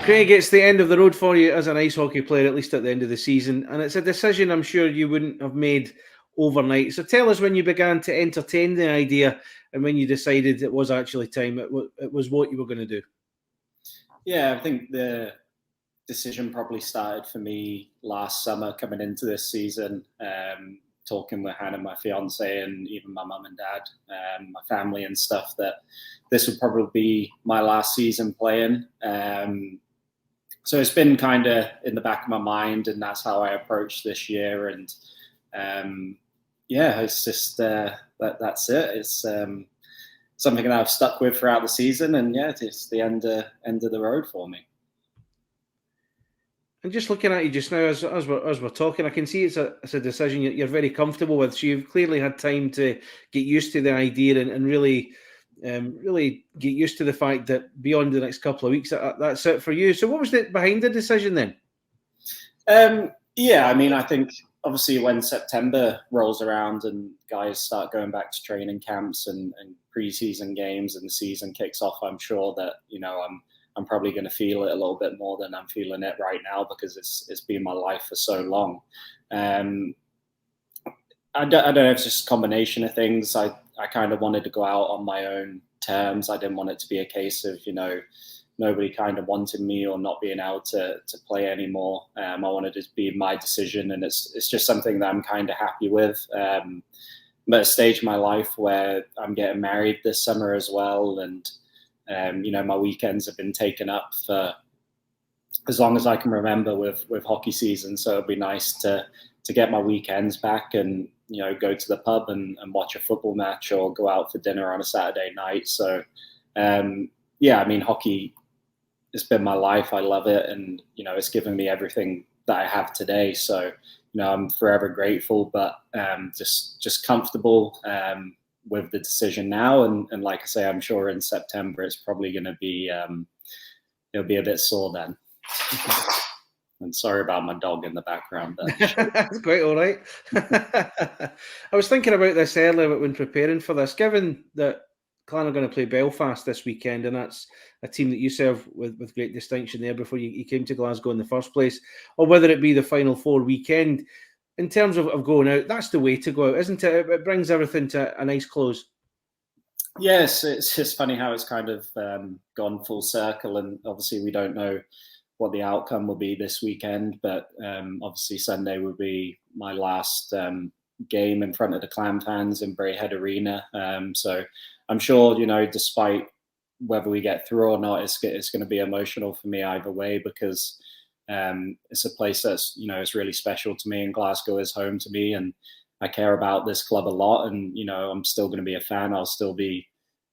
Craig, it's the end of the road for you as an ice hockey player, at least at the end of the season. And it's a decision I'm sure you wouldn't have made overnight. So tell us when you began to entertain the idea and when you decided it was actually time, it was what you were going to do. Yeah, I think the decision probably started for me last summer coming into this season, talking with Hannah, my fiance, and even my mum and dad, my family and stuff, that this would probably be my last season playing. So it's been kind of in the back of my mind, and that's how I approached this year. And it's just that's it. It's something that I've stuck with throughout the season, and it's the end of the road for me. And just looking at you just now, as we're talking, I can see it's a decision you're very comfortable with. So you've clearly had time to get used to the idea and really get used to the fact that beyond the next couple of weeks, that's it for you. So what was behind the decision then? I think obviously when September rolls around and guys start going back to training camps and pre-season games and the season kicks off, I'm sure that, I'm probably going to feel it a little bit more than I'm feeling it right now, because it's been my life for so long. I don't know if it's just a combination of things. I kind of wanted to go out on my own terms. I didn't want it to be a case of, nobody kind of wanted me or not being able to play anymore. I wanted it to be my decision, and it's just something that I'm kind of happy with. I'm at a stage in my life where I'm getting married this summer as well, and my weekends have been taken up for as long as I can remember with hockey season. So it'd be nice to get my weekends back and, go to the pub and watch a football match or go out for dinner on a Saturday night. So, hockey has been my life. I love it. And, it's given me everything that I have today. So, I'm forever grateful, but just comfortable with the decision now. And like I say, I'm sure in September, it's probably going to be, it'll be a bit sore then. And sorry about my dog in the background. That's quite all right. I was thinking about this earlier when preparing for this, given that Clan are going to play Belfast this weekend, and that's a team that you served with great distinction there before you came to Glasgow in the first place, or whether it be the Final Four weekend. In terms of going out, that's the way to go out, isn't it? It brings everything to a nice close. Yes, it's just funny how it's kind of gone full circle, and obviously we don't know what the outcome will be this weekend, but obviously Sunday will be my last game in front of the Clan fans in Braehead Arena. So I'm sure, despite whether we get through or not, it's going to be emotional for me either way, because it's a place that's, it's really special to me, and Glasgow is home to me, and I care about this club a lot, and, I'm still going to be a fan. I'll still be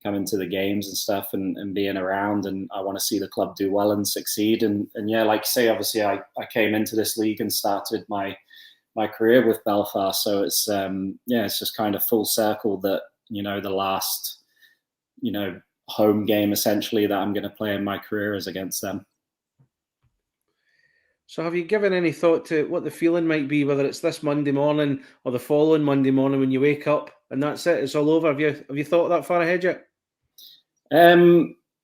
coming to the games and stuff and being around, and I want to see the club do well and succeed. And like you say, obviously I came into this league and started my career with Belfast. So it's, it's just kind of full circle that, the last, home game essentially that I'm going to play in my career is against them. So have you given any thought to what the feeling might be, whether it's this Monday morning or the following Monday morning when you wake up and that's it, it's all over? Have you thought that far ahead yet?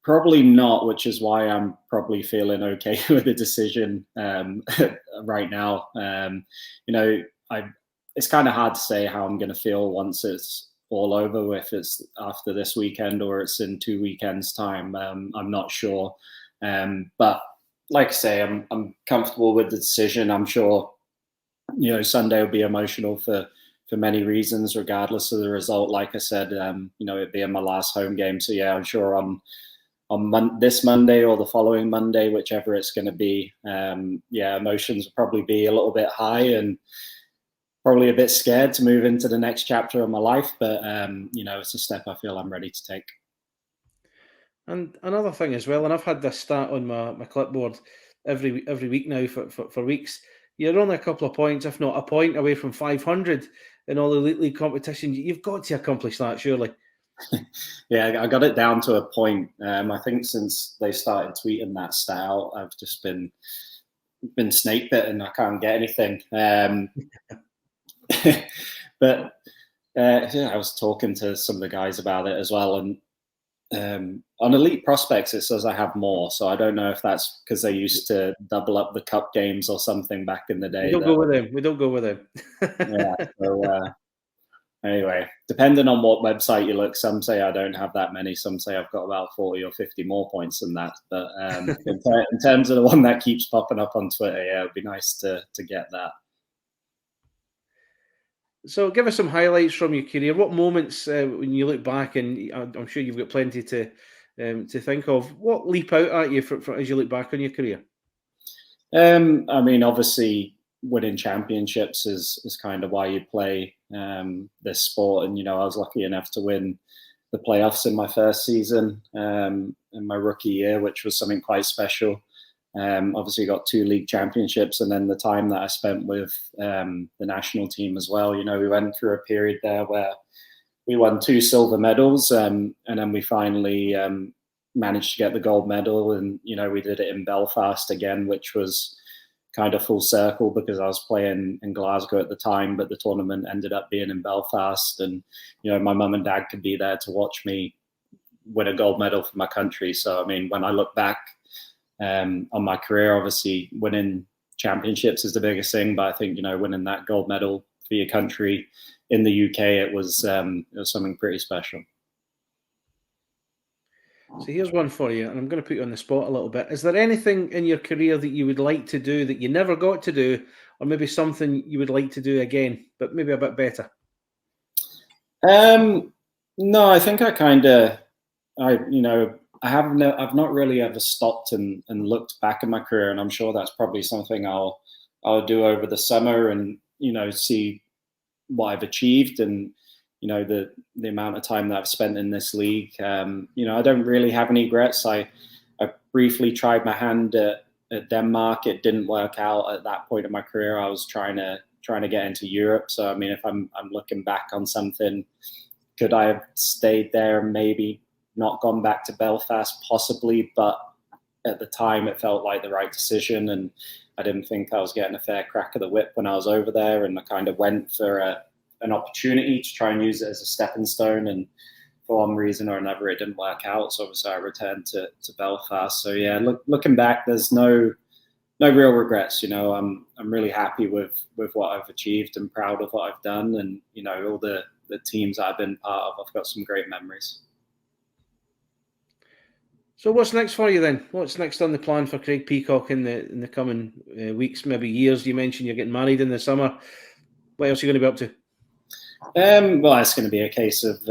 Probably not, which is why I'm probably feeling okay with the decision right now. It's kind of hard to say how I'm going to feel once it's all over, if it's after this weekend or it's in 2 weekends' time. I'm not sure. But like I say, I'm comfortable with the decision. I'm sure, Sunday will be emotional for many reasons, regardless of the result. Like I said, it being my last home game. So I'm sure on this Monday or the following Monday, whichever it's going to be, emotions will probably be a little bit high and probably a bit scared to move into the next chapter of my life. But, it's a step I feel I'm ready to take. And another thing as well, and I've had this stat on my clipboard every week now for weeks, you're only a couple of points, if not a point away from 500 in all Elite League competitions. You've got to accomplish that, surely. Yeah, I got it down to a point. I think since they started tweeting that stat out, I've just been snake bitten. I can't get anything. But I was talking to some of the guys about it as well, and On Elite Prospects, it says I have more. So I don't know if that's because they used to double up the cup games or something back in the day. We don't go with them. We don't go with them. Yeah. So anyway, depending on what website you look, some say I don't have that many. Some say I've got about 40 or 50 more points than that. But in terms of the one that keeps popping up on Twitter, yeah, it'd be nice to get that. So give us some highlights from your career. What moments, when you look back, and I'm sure you've got plenty to think of, what leap out at you as you look back on your career? I mean, obviously, winning championships is kind of why you play this sport. And, I was lucky enough to win the playoffs in my first season in my rookie year, which was something quite special. Obviously, got 2 league championships, and then the time that I spent with the national team as well. We went through a period there where we won 2 silver medals, and then we finally managed to get the gold medal. And we did it in Belfast again, which was kind of full circle because I was playing in Glasgow at the time, but the tournament ended up being in Belfast, and my mum and dad could be there to watch me win a gold medal for my country. So I mean, when I look back on my career, obviously winning championships is the biggest thing, but I think winning that gold medal for your country in the UK, it was something pretty special. So here's one for you, and I'm going to put you on the spot a little bit. Is there anything in your career that you would like to do that you never got to do, or maybe something you would like to do again, but maybe a bit better? No, I think I've not really ever stopped and looked back at my career, and I'm sure that's probably something I'll do over the summer, and see what I've achieved, and the amount of time that I've spent in this league. I don't really have any regrets. I briefly tried my hand at Denmark. It didn't work out at that point in my career. I was trying to get into Europe. So I mean, if I'm looking back on something, could I have stayed there? Maybe. Not gone back to Belfast, possibly, but at the time it felt like the right decision, and I didn't think I was getting a fair crack of the whip when I was over there, and I kind of went for an opportunity to try and use it as a stepping stone, and for one reason or another it didn't work out, so obviously I returned to Belfast. So yeah, looking back, there's no real regrets. I'm really happy with what I've achieved and proud of what I've done, and all the teams I've been part of, I've got some great memories. So what's next for you then? What's next on the plan for Craig Peacock in the coming weeks, maybe years? You mentioned you're getting married in the summer. What else are you going to be up to? Well, it's going to be a case of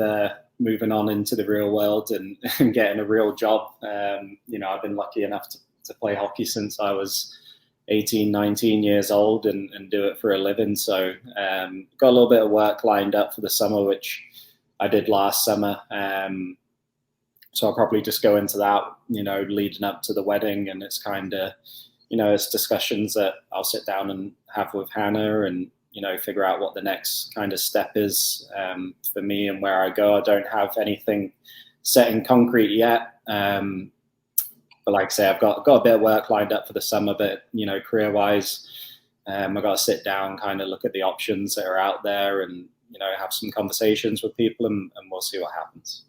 moving on into the real world and getting a real job. I've been lucky enough to play hockey since I was 18, 19 years old and do it for a living. So got a little bit of work lined up for the summer, which I did last summer. So I'll probably just go into that, leading up to the wedding. And it's kind of, it's discussions that I'll sit down and have with Hannah and, figure out what the next kind of step is for me and where I go. I don't have anything set in concrete yet. But like I say, I've got a bit of work lined up for the summer, but, career-wise, I've got to sit down, kind of look at the options that are out there and, have some conversations with people and we'll see what happens.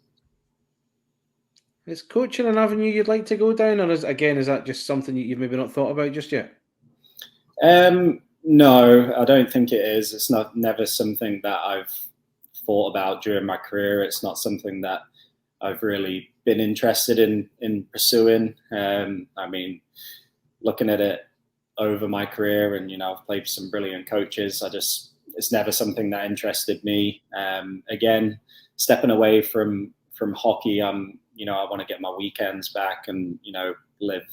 Is coaching an avenue you'd like to go down, or is that just something you've maybe not thought about just yet? No, I don't think it is. It's never something that I've thought about during my career. It's not something that I've really been interested in pursuing. I mean, looking at it over my career, and I've played for some brilliant coaches. It's never something that interested me. Again, stepping away from hockey, I want to get my weekends back and live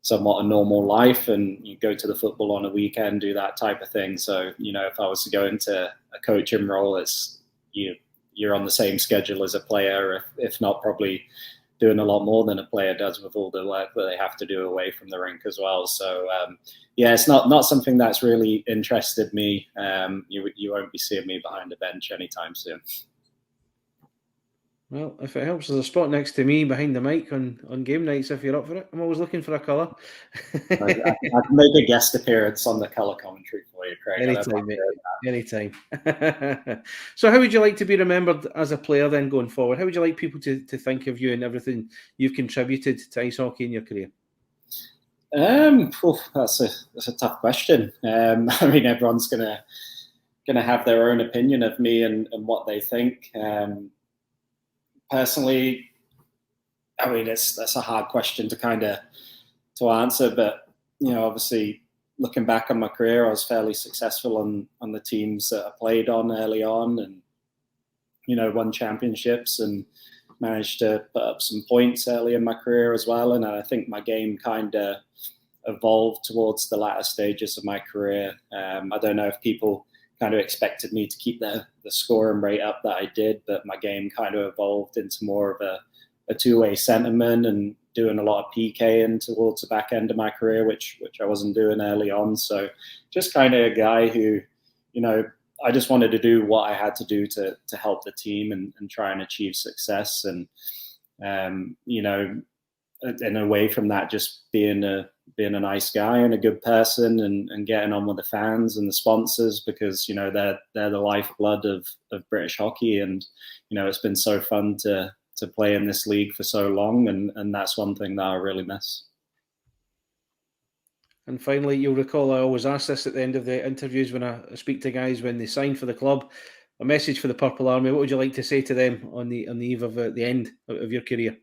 somewhat a normal life, and you go to the football on a weekend, do that type of thing. So if I was to go into a coaching role, it's you're on the same schedule as a player, if not probably doing a lot more than a player does with all the work that they have to do away from the rink as well. So it's not something that's really interested me. You won't be seeing me behind a bench anytime soon. Well, if it helps, there's a spot next to me behind the mic on game nights if you're up for it. I'm always looking for a colour. I can make a guest appearance on the colour commentary for you, Craig. Anytime, mate. Anytime. So how would you like to be remembered as a player then going forward? How would you like people to think of you and everything you've contributed to ice hockey in your career? That's a tough question. I mean, everyone's gonna have their own opinion of me and what they think. Personally, I mean, that's a hard question to answer, but obviously looking back on my career, I was fairly successful on the teams that I played on early on, and won championships and managed to put up some points early in my career as well. And I think my game kind of evolved towards the latter stages of my career. I don't know if people kind of expected me to keep the scoring rate up that I did, but my game kind of evolved into more of a two-way centerman and doing a lot of PKing towards the back end of my career, which I wasn't doing early on. So just kind of a guy who, I just wanted to do what I had to do to help the team and try and achieve success. And, and away from that, just being a nice guy and a good person and getting on with the fans and the sponsors, because, they're the lifeblood of British hockey. And, it's been so fun to play in this league for so long. And that's one thing that I really miss. And finally, you'll recall I always ask this at the end of the interviews when I speak to guys when they sign for the club. A message for the Purple Army. What would you like to say to them on the eve of the end of your career?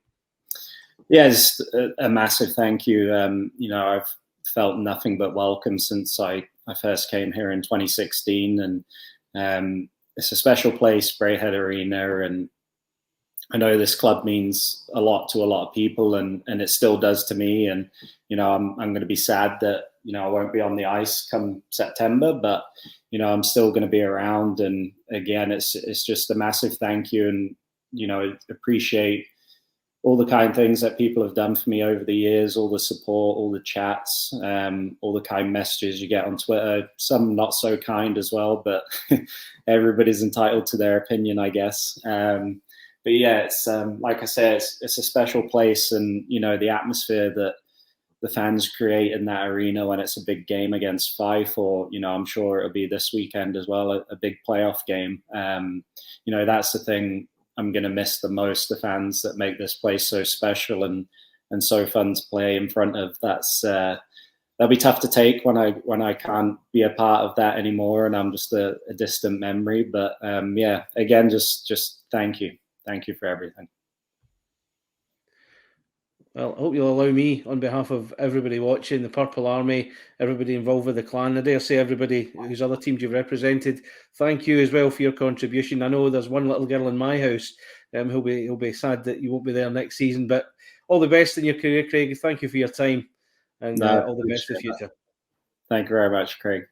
Yeah, just a massive thank you. I've felt nothing but welcome since I first came here in 2016, and it's a special place, Braehead Arena, and I know this club means a lot to a lot of people, and it still does to me. And I'm going to be sad that I won't be on the ice come September, but I'm still going to be around. And again, it's just a massive thank you, and appreciate all the kind things that people have done for me over the years, all the support, all the chats, all the kind messages you get on Twitter, some not so kind as well, but everybody's entitled to their opinion, I guess. But yeah, it's like I said, it's a special place, and the atmosphere that the fans create in that arena when it's a big game against Fife, or I'm sure it'll be this weekend as well, a big playoff game. That's the thing I'm going to miss the most, the fans that make this place so special and so fun to play in front of. That'll be tough to take when I can't be a part of that anymore, and I'm just a distant memory. But yeah, again, just thank you for everything. Well, I hope you'll allow me, on behalf of everybody watching, the Purple Army, everybody involved with the clan, I dare say everybody whose other teams you've represented, thank you as well for your contribution. I know there's one little girl in my house who'll be sad that you won't be there next season, but all the best in your career, Craig. Thank you for your time, and all the best for the future. Thank you very much, Craig.